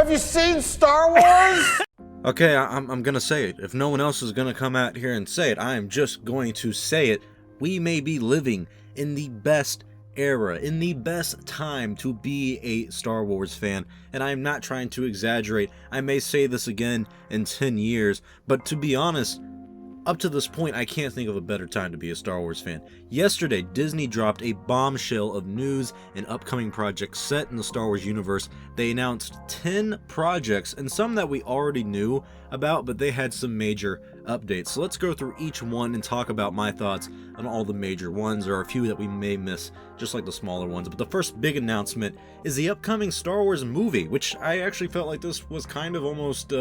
Have you seen Star Wars? Okay, I'm gonna say it. If no one else is gonna come out here and say it, I am just going to say it. We may be living in the best era, in the best time to be a Star Wars fan, and I'm not trying to exaggerate. I may say this again in 10 years, but to be honest, up to this point, I can't think of a better time to be a Star Wars fan. Yesterday, Disney dropped a bombshell of news and upcoming projects set in the Star Wars universe. They announced 10 projects, and some that we already knew about, but they had some major updates. So let's go through each one and talk about my thoughts on all the major ones. There are a few that we may miss, just like the smaller ones. But the first big announcement is the upcoming Star Wars movie, which I actually felt like this was kind of almost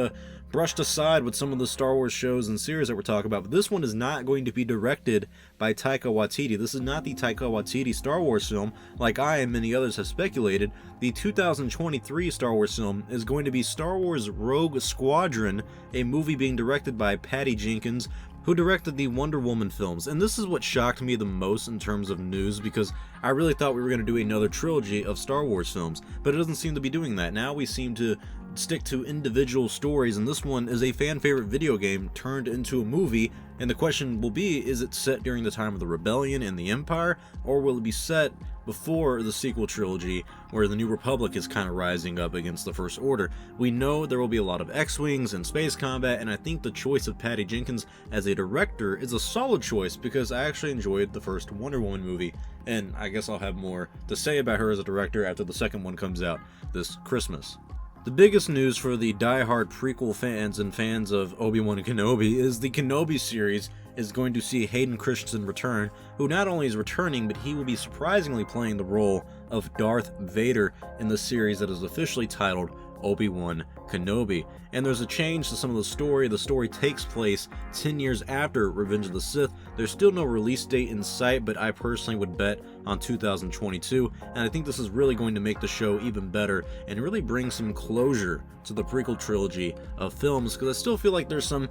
brushed aside with some of the Star Wars shows and series that we're talking about. But this one is not going to be directed by Taika Waititi. This is not the Taika Waititi Star Wars film, like I and many others have speculated. The 2023 Star Wars film is going to be Star Wars Rogue Squadron, a movie being directed by Patty Jenkins, who directed the Wonder Woman films. And this is what shocked me the most in terms of news, because I really thought we were going to do another trilogy of Star Wars films, but it doesn't seem to be doing that. Now we seem to stick to individual stories, and this one is a fan favorite video game turned into a movie. And the question will be, is it set during the time of the Rebellion and the Empire, or will it be set before the sequel trilogy where the New Republic is kind of rising up against the First Order? We know there will be a lot of X-Wings and space combat, and I think the choice of Patty Jenkins as a director is a solid choice, because I actually enjoyed the first Wonder Woman movie, and I guess I'll have more to say about her as a director after the second one comes out this Christmas. The biggest news for the die-hard prequel fans and fans of Obi-Wan Kenobi is the Kenobi series is going to see Hayden Christensen return, who not only is returning, but he will be surprisingly playing the role of Darth Vader in the series that is officially titled Obi-Wan Kenobi. And there's a change to some of the story. The story takes place 10 years after Revenge of the Sith. There's still no release date in sight, but I personally would bet on 2022, and I think this is really going to make the show even better and really bring some closure to the prequel trilogy of films, because I still feel like there's some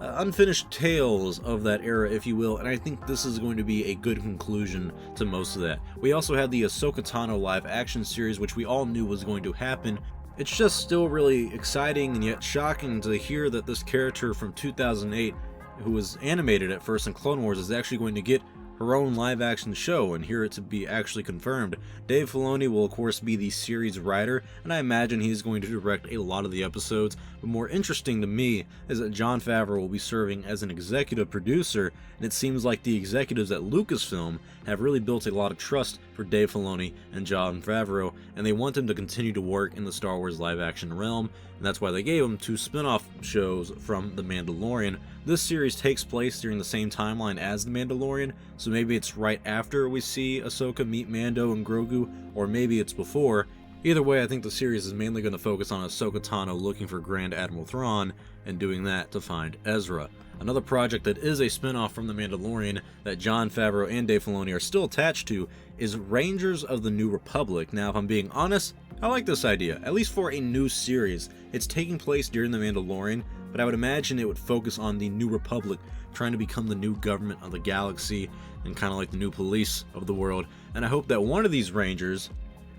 unfinished tales of that era, if you will, and I think this is going to be a good conclusion to most of that. We also had the Ahsoka Tano live action series, which we all knew was going to happen. It's just still really exciting and yet shocking to hear that this character from 2008, who was animated at first in Clone Wars, is actually going to get her own live-action show, and hear it to be actually confirmed. Dave Filoni will of course be the series writer, and I imagine he's going to direct a lot of the episodes, but more interesting to me is that Jon Favreau will be serving as an executive producer, and it seems like the executives at Lucasfilm have really built a lot of trust for Dave Filoni and Jon Favreau, and they want him to continue to work in the Star Wars live-action realm, and that's why they gave him 2 spin-off shows from The Mandalorian. This series takes place during the same timeline as The Mandalorian, so maybe it's right after we see Ahsoka meet Mando and Grogu, or maybe it's before. Either way, I think the series is mainly going to focus on Ahsoka Tano looking for Grand Admiral Thrawn and doing that to find Ezra. Another project that is a spin-off from The Mandalorian that Jon Favreau and Dave Filoni are still attached to is Rangers of the New Republic. Now, if I'm being honest, I like this idea, at least for a new series. It's taking place during The Mandalorian, but I would imagine it would focus on the New Republic trying to become the new government of the galaxy and kind of like the new police of the world. And I hope that one of these Rangers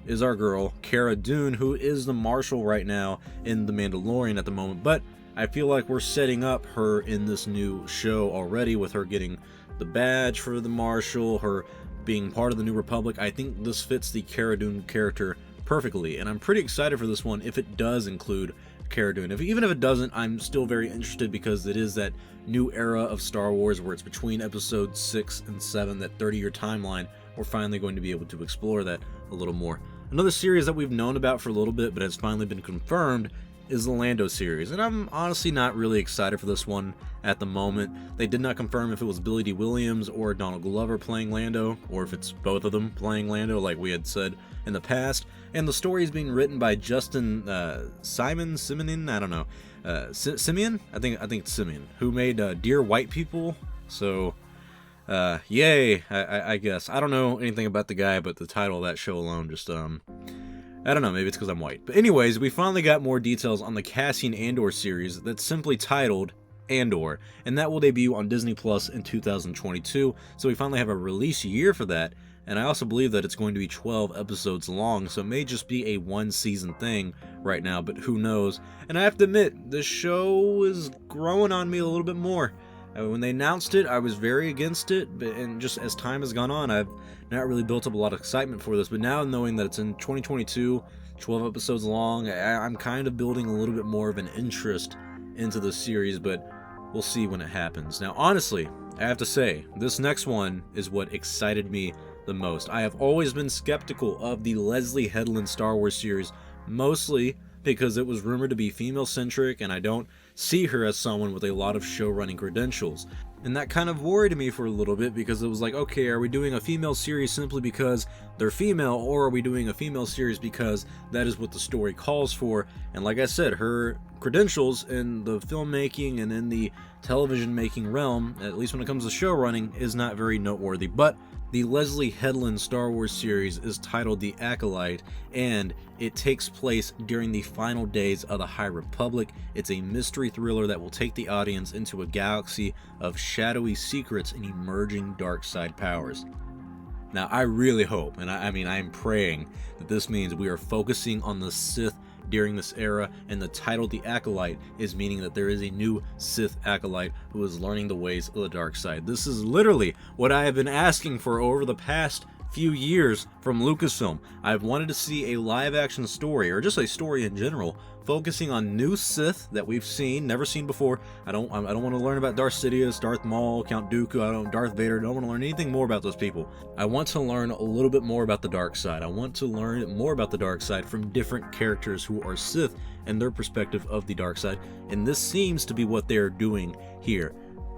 is our girl, Cara Dune, who is the Marshal right now in The Mandalorian at the moment. But I feel like we're setting up her in this new show already, with her getting the badge for the Marshal, her being part of the New Republic. I think this fits the Cara Dune character perfectly, and I'm pretty excited for this one if it does include Cara Dune. Even if it doesn't, I'm still very interested, because it is that new era of Star Wars where it's between episodes 6 and 7, that 30-year timeline. We're finally going to be able to explore that a little more. Another series that we've known about for a little bit but has finally been confirmed is the Lando series, and I'm honestly not really excited for this one at the moment. They did not confirm if it was Billy Dee Williams or Donald Glover playing Lando, or if it's both of them playing Lando like we had said in the past. And the story is being written by Justin Simeon, I don't know, Simeon? I think it's Simeon, who made Dear White People. So yay, I guess. I don't know anything about the guy, but the title of that show alone just I don't know, maybe it's because I'm white. But anyways, we finally got more details on the Cassian Andor series that's simply titled Andor, and that will debut on Disney Plus in 2022, so we finally have a release year for that. and I also believe that it's going to be 12 episodes long, so it may just be a one-season thing right now, but who knows. And I have to admit, this show is growing on me a little bit more. When they announced it, I was very against it, and just as time has gone on, I've not really built up a lot of excitement for this, but now knowing that it's in 2022, 12 episodes long, I'm kind of building a little bit more of an interest into the series, but we'll see when it happens. Now, honestly, I have to say, this next one is what excited me the most. I have always been skeptical of the Leslie Headland Star Wars series, mostly because it was rumored to be female-centric, and I don't see her as someone with a lot of show-running credentials. And that kind of worried me for a little bit, because it was like, okay, are we doing a female series simply because they're female, or are we doing a female series because that is what the story calls for? And like I said, her credentials in the filmmaking and in the television making realm, at least when it comes to show running, is not very noteworthy. But the Leslie Headland Star Wars series is titled The Acolyte, and it takes place during the final days of the High Republic. It's a mystery thriller that will take the audience into a galaxy of shadowy secrets and emerging dark side powers. Now, I really hope, and I mean, I'm praying that this means we are focusing on the Sith during this era, and the title The Acolyte is meaning that there is a new Sith acolyte who is learning the ways of the dark side. This is literally what I have been asking for over the past few years from Lucasfilm. I've wanted to see a live action story, or just a story in general, focusing on new Sith that we've never seen before. I don't want to learn about Darth Sidious, Darth Maul, Count Dooku, Darth Vader. I don't want to learn anything more about those people. I want to learn a little bit more about the dark side. I want to learn more about the dark side from different characters who are Sith and their perspective of the dark side. And this seems to be what they're doing here.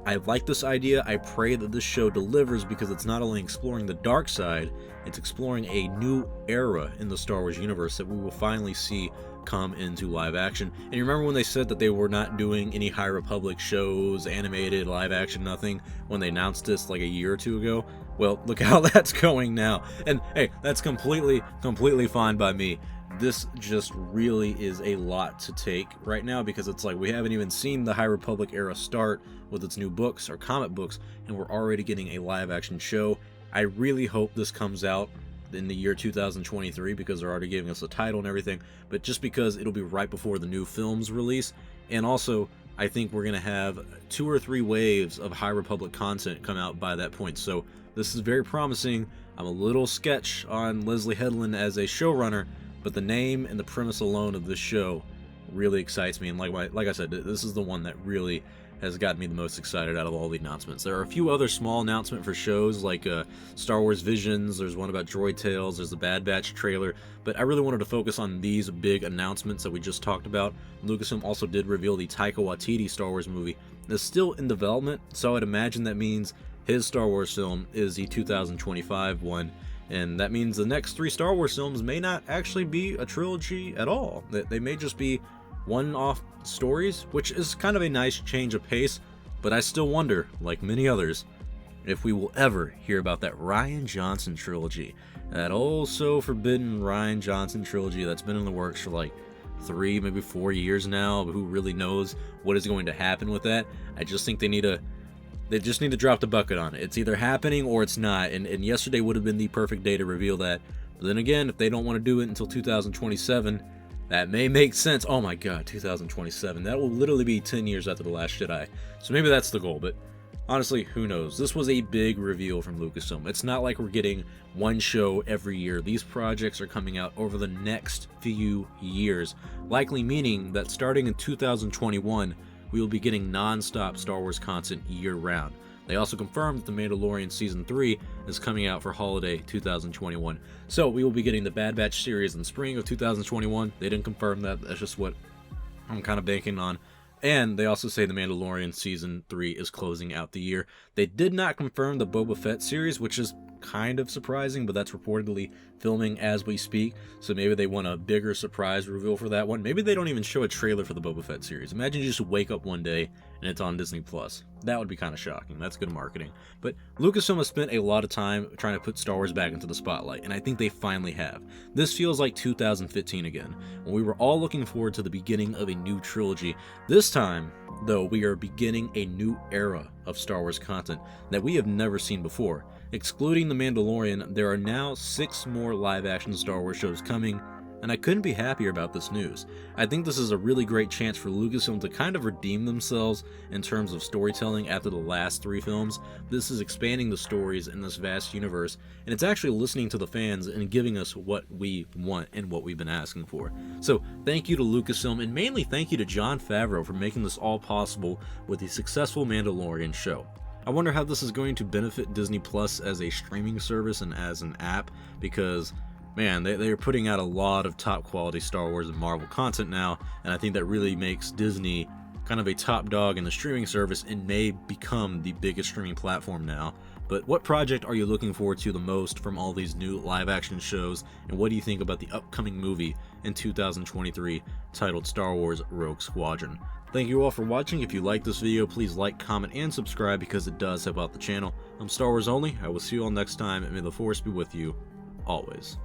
I like this idea. I pray that this show delivers, because it's not only exploring the dark side, it's exploring a new era in the Star Wars universe that we will finally see come into live action. And you remember when they said that they were not doing any High Republic shows, animated, live action, nothing, when they announced this like a year or two ago? Well, look how that's going now. And hey, that's completely fine by me. This just really is a lot to take right now, because it's like we haven't even seen the High Republic era start with its new books or comic books, and we're already getting a live action show. I really hope this comes out in the year 2023, because they're already giving us a title and everything, but just because it'll be right before the new films release. And also, I think we're going to have 2 or 3 waves of High Republic content come out by that point. So this is very promising. I'm a little sketch on Leslie Headland as a showrunner, but the name and the premise alone of this show really excites me. And like I said, this is the one that really has gotten me the most excited out of all the announcements. There are a few other small announcements for shows, like Star Wars Visions, there's one about Droid Tales, there's the Bad Batch trailer, but I really wanted to focus on these big announcements that we just talked about. Lucasfilm also did reveal the Taika Waititi Star Wars movie. It's still in development, so I'd imagine that means his Star Wars film is the 2025 one, and that means the next 3 Star Wars films may not actually be a trilogy at all. They may just be one-off stories, which is kind of a nice change of pace, but I still wonder, like many others, if we will ever hear about that Rian Johnson trilogy. That oh so forbidden Rian Johnson trilogy that's been in the works for like 3, maybe 4 years now. But who really knows what is going to happen with that? I just think they just need to drop the bucket on it. It's either happening or it's not, and yesterday would have been the perfect day to reveal that. But then again, if they don't want to do it until 2027, that may make sense. Oh my god, 2027. That will literally be 10 years after The Last Jedi. So maybe that's the goal, but honestly, who knows? This was a big reveal from Lucasfilm. It's not like we're getting one show every year. These projects are coming out over the next few years, likely meaning that starting in 2021, we will be getting non-stop Star Wars content year-round. They also confirmed that The Mandalorian Season 3 is coming out for holiday 2021. So we will be getting the Bad Batch series in spring of 2021. They didn't confirm that. That's just what I'm kind of banking on. And they also say The Mandalorian Season 3 is closing out the year. They did not confirm the Boba Fett series, which is kind of surprising, but that's reportedly filming as we speak. So maybe they want a bigger surprise reveal for that one. Maybe they don't even show a trailer for the Boba Fett series. Imagine you just wake up one day and it's on Disney Plus. That would be kind of shocking. That's good marketing. But Lucasfilm has spent a lot of time trying to put Star Wars back into the spotlight, and I think they finally have. This feels like 2015 again, when we were all looking forward to the beginning of a new trilogy. This time, though, we are beginning a new era of Star Wars content that we have never seen before. Excluding The Mandalorian, there are now 6 more live-action Star Wars shows coming, and I couldn't be happier about this news. I think this is a really great chance for Lucasfilm to kind of redeem themselves in terms of storytelling after the last 3 films. This is expanding the stories in this vast universe, and it's actually listening to the fans and giving us what we want and what we've been asking for. So thank you to Lucasfilm, and mainly thank you to Jon Favreau for making this all possible with the successful Mandalorian show. I wonder how this is going to benefit Disney Plus as a streaming service and as an app, because man, they are putting out a lot of top quality Star Wars and Marvel content now, and I think that really makes Disney kind of a top dog in the streaming service and may become the biggest streaming platform now. But what project are you looking forward to the most from all these new live action shows, and what do you think about the upcoming movie in 2023 titled Star Wars Rogue Squadron? Thank you all for watching. If you like this video, please like, comment, and subscribe because it does help out the channel. I'm Star Wars Only. I will see you all next time, and may the Force be with you always.